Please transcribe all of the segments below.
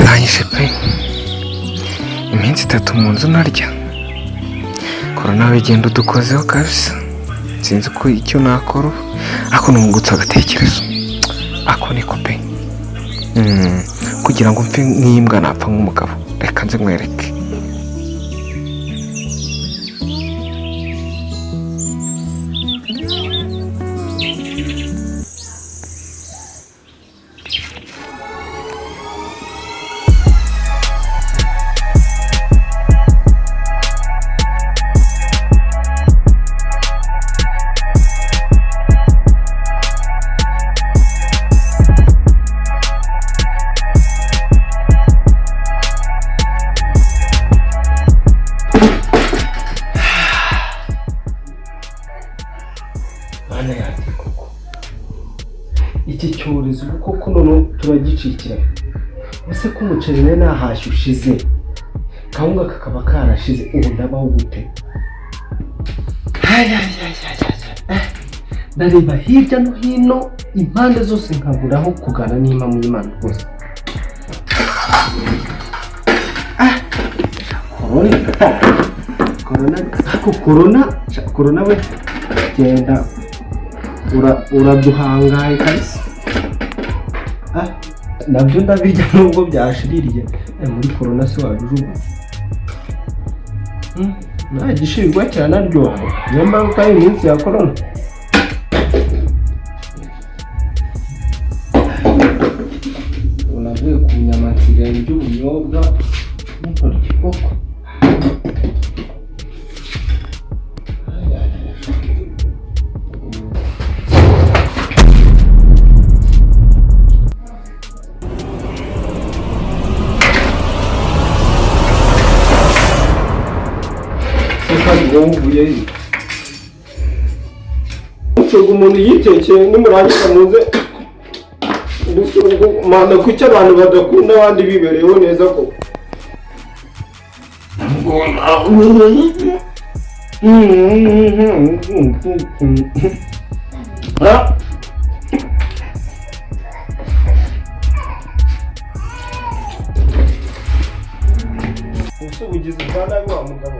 biranyishe pe, iminsi 3 mu nzu narya, korona wigenda udukozeho kabisa, sinzi ko icyo nakora ako nungutse agatekerezo ako niko pe, kugira ngo mfe nk'imbwa napfa nk'umugabo, reka nze nkwereke. Iki cyorezo koko none turagicikira. Ese ko umuceri ne nahashye ushize, kawunga kakaba karashize, ubu ndabaho gute? Ndareba hirya no hino impande zose nkaburaho kugana n'ima mu Imana rwose. Corona we genda uraduhangaye kabisa. Nabyo ndabijya nubwo byashiririye muri corona se wabijugu. Na gishirwa cyane aryoha. Niyo mpamvu kandi iminsi ya corona. Unavuye ku nyamatire y'ubunyobwa n'intoryi koko. Uvuye ucoga umuntu yitekeye nimurangiza muze gusurugo manda kuki abantu badakunda abandi bibereyeho neza ko ubugizi bwa nabi wa mugabo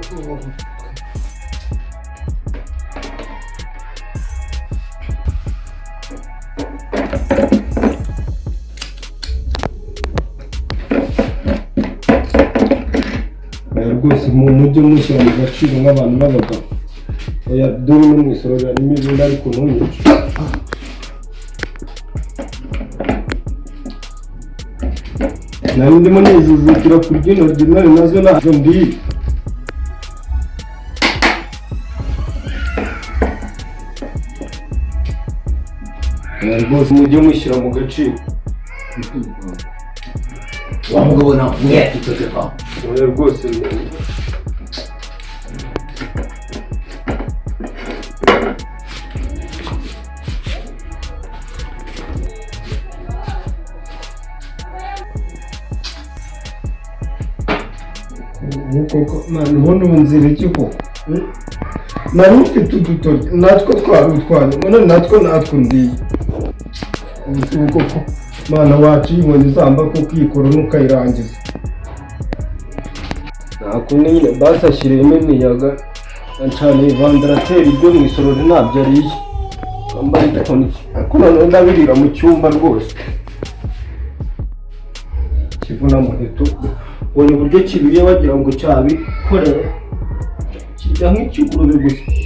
rwose mujye mushyira mu gaciro nk'abantu b'abagabo. Oya dore no mwisorera n'imibunda ariko ntunyice. Nari ndimo nijujutira kurya intoryi nari nazo nazo ndiye. Rwose mujye mushyira mu gaciro. Wa mugabo na mwe tutoka. Oya rwose koko mani ubona unzira iki koko? Nari mfite udutoryi natwo twarutwanye, none natwo ndiye. Ubu koko mana wacu yibonye zamba ko kwikora nukayirangiza. Nakunye nyine basashyiremo imiyaga ncane vandarateri ibyo mu isorori nabyo ariye. Kambaye ikoni. Ako none ndabirira mu cyumba rwose. Kivuna muheto. Ubonye uburyo kibiriye wagira ngo cyabikorera. Kijya nk'ikigurube gusa.